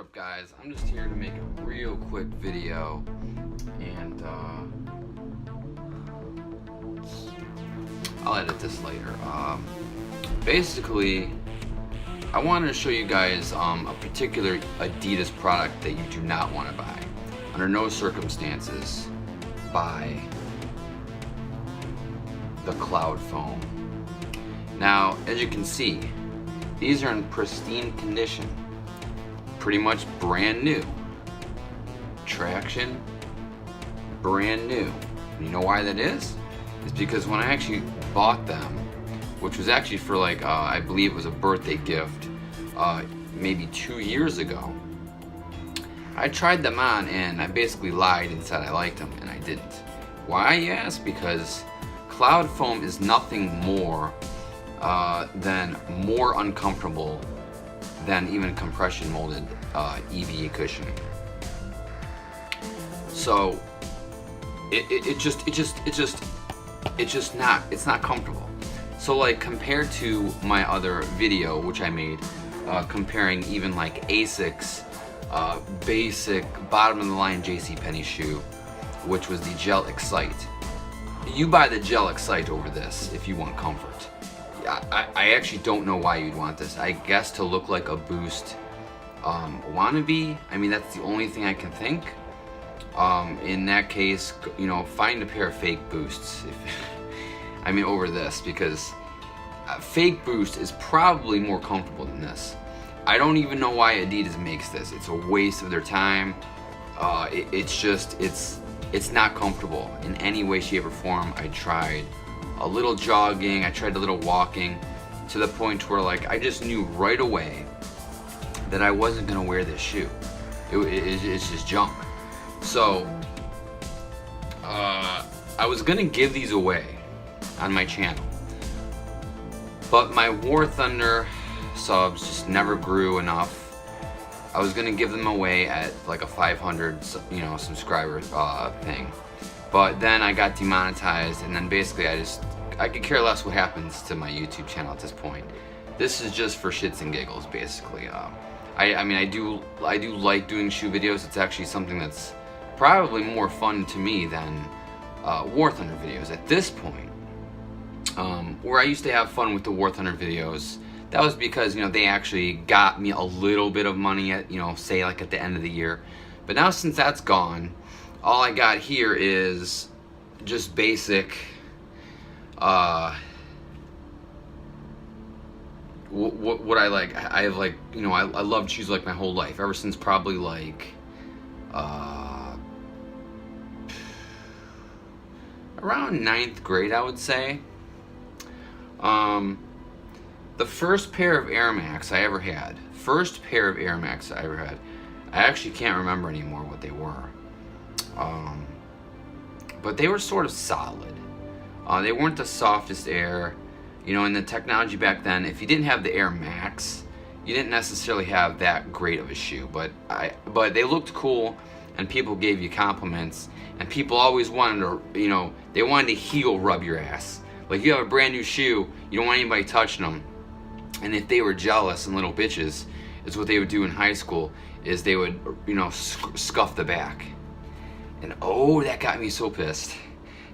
up, guys? I'm just here to make a real quick video, and I'll edit this later. Basically, I wanted to show you guys a particular Adidas product that you do not want to buy. Under no circumstances, buy the Cloud Foam. Now, as you can see, these are in pristine condition. Pretty much brand new. Traction, brand new. And you know why that is? It's because when I actually bought them, which was actually for like, I believe it was a birthday gift, maybe 2 years ago, I tried them on and I basically lied and said I liked them, and I didn't. Why, you ask? Because Cloud Foam is nothing more than more uncomfortable than even compression molded EVA cushioning. So it's not comfortable. So like, compared to my other video which I made comparing even like Asics basic bottom of the line JCPenney shoe, which was the Gel Excite. You buy the Gel Excite over this if you want comfort. I actually don't know why you'd want this. I guess to look like a Boost wannabe. I mean, that's the only thing I can think. In that case, you know, find a pair of fake Boosts. I mean, over this, because fake Boost is probably more comfortable than this. I don't even know why Adidas makes this. It's a waste of their time. It's not comfortable in any way, shape, or form. I tried a little jogging, I tried a little walking, to the point where like I just knew right away that I wasn't gonna wear this shoe. It's just junk. So I was gonna give these away on my channel, but my War Thunder subs just never grew enough. I was gonna give them away at like a 500 subscriber thing. But then I got demonetized, and then basically I could care less what happens to my YouTube channel at this point. This is just for shits and giggles, basically. I mean, I do like doing shoe videos. It's actually something that's probably more fun to me than War Thunder videos at this point. Where I used to have fun with the War Thunder videos, that was because, you know, they actually got me a little bit of money at, you know, say like at the end of the year. But now since that's gone, all I got here is just basic what I like. I have like, you know, I loved shoes like my whole life, ever since probably like around 9th grade, I would say. The first pair of Air Max I ever had, I actually can't remember anymore what they were. But they were sort of solid. They weren't the softest Air. You know, in the technology back then, if you didn't have the Air Max, you didn't necessarily have that great of a shoe. But they looked cool, and people gave you compliments, and people always wanted to, you know, they wanted to heel rub your ass. Like, you have a brand new shoe, you don't want anybody touching them. And if they were jealous and little bitches, is what they would do in high school, is they would, you know, scuff the back. And oh, that got me so pissed,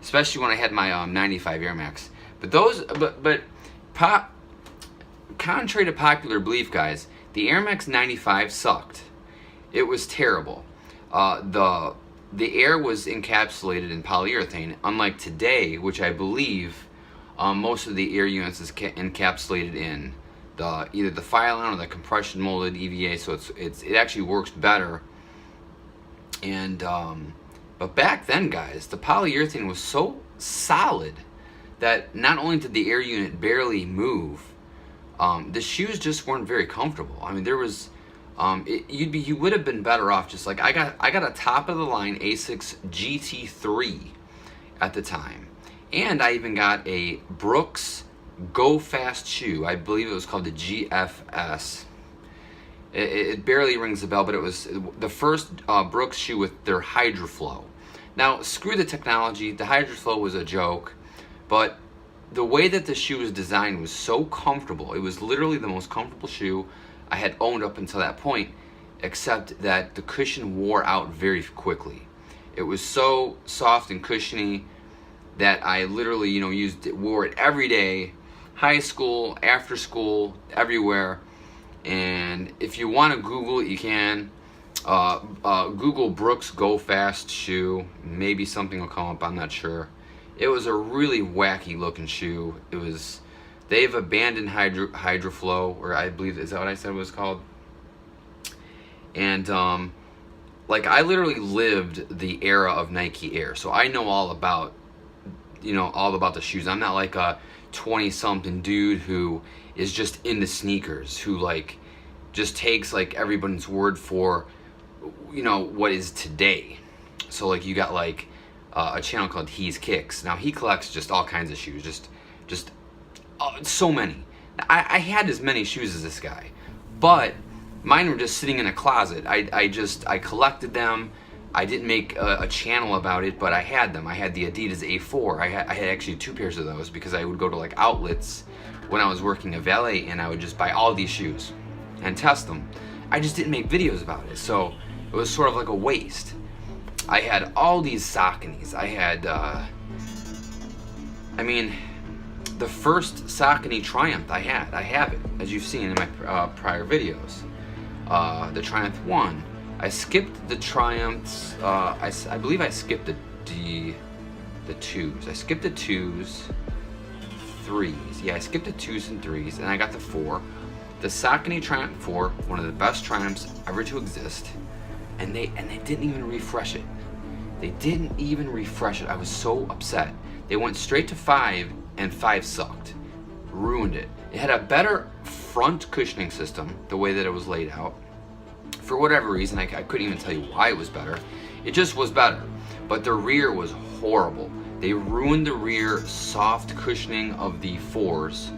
especially when I had my 95 Air Max. But contrary to popular belief, guys, the Air Max 95 sucked. It was terrible. The air was encapsulated in polyurethane, unlike today, which I believe most of the air units is encapsulated in either the Phylon or the compression molded EVA. So it actually works better. And but back then, guys, the polyurethane was so solid that not only did the air unit barely move, the shoes just weren't very comfortable. I mean, there was you would have been better off just like I got a top of the line Asics GT3 at the time, and I even got a Brooks Go Fast shoe. I believe it was called the GFS. It barely rings a bell, but it was the first Brooks shoe with their HydroFlow. Now, screw the technology. The HydroFlow was a joke, but the way that the shoe was designed was so comfortable. It was literally the most comfortable shoe I had owned up until that point. except that the cushion wore out very quickly. It was so soft and cushiony that I literally, wore it every day, high school, after school, everywhere. And if you want to Google it, you can. Google Brooks Go Fast shoe. Maybe something will come up, I'm not sure. It was a really wacky looking shoe. They've abandoned Hydroflow, or I believe, is that what I said it was called? And I literally lived the era of Nike Air, so I know all about the shoes. I'm not like a 20-something dude who is just into sneakers, who just takes everybody's word for what is today. So you got a channel called He's Kicks. Now he collects just all kinds of shoes, just so many. I had as many shoes as this guy, but mine were just sitting in a closet. I collected them. I didn't make a channel about it, but I had them. I had the Adidas A4. I had actually 2 pairs of those because I would go to outlets when I was working at valet, and I would just buy all these shoes and test them. I just didn't make videos about it, so it was sort of like a waste. I had all these Sauconys. I had, the first Saucony Triumph I have it, as you've seen in my prior videos. The Triumph 1. I skipped the Triumphs. I believe I skipped the 2s. I skipped the 2s, 3s. Yeah, I skipped the 2s and 3s, and I got the 4. The Saucony Triumph 4, one of the best Triumphs ever to exist, and they didn't even refresh it. They didn't even refresh it. I was so upset. They went straight to 5, and 5 sucked. Ruined it. It had a better front cushioning system, the way that it was laid out. For whatever reason, I couldn't even tell you why it was better. It just was better. But the rear was horrible. They ruined the rear soft cushioning of the 4s,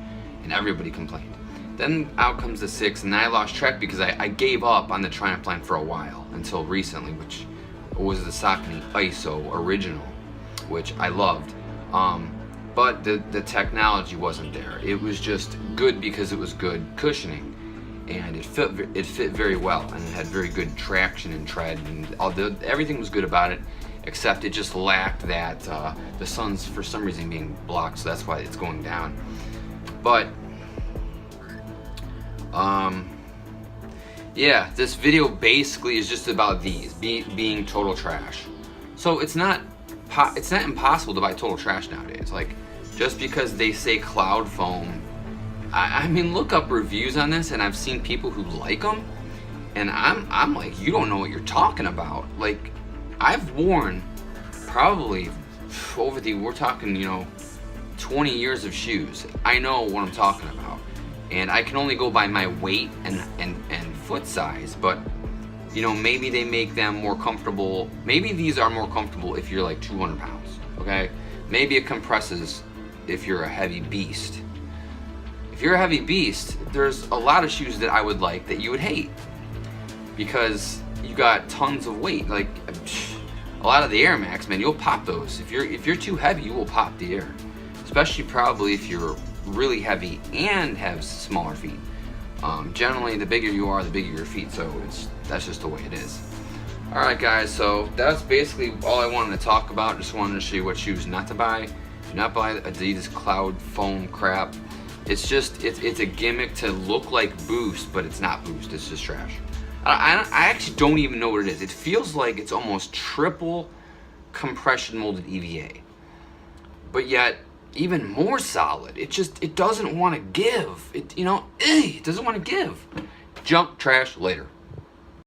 and everybody complained. Then out comes the 6, and I lost track because I gave up on the Triumph line for a while, until recently, which was the Saucony ISO original, which I loved. But the technology wasn't there. It was just good because it was good cushioning, and it fit very well, and it had very good traction and tread, and everything was good about it, except it just lacked that the sun's for some reason being blocked, so that's why it's going down. But yeah, this video basically is just about these being total trash. So it's not impossible to buy total trash nowadays. Just because they say cloud foam, I mean, look up reviews on this, and I've seen people who like them, and I'm like, you don't know what you're talking about. I've worn probably we're talking 20 years of shoes. I know what I'm talking about, and I can only go by my weight and foot size, but maybe they make them more comfortable. Maybe these are more comfortable if you're 200 pounds, okay? Maybe it compresses if you're a heavy beast. If you're a heavy beast, there's a lot of shoes that I would like that you would hate because you got tons of weight. A lot of the Air Max, man, you'll pop those. If you're too heavy, you will pop the Air. Especially probably if you're really heavy and have smaller feet. Generally, the bigger you are, the bigger your feet, so that's just the way it is. Alright guys, so that's basically all I wanted to talk about. Just wanted to show you what shoes not to buy. Do not buy Adidas cloud foam crap. It's a gimmick to look like Boost, but it's not Boost, it's just trash. I actually don't even know what it is. It feels like it's almost triple compression molded EVA, but yet even more solid. It doesn't want to give. It doesn't want to give. Junk trash later.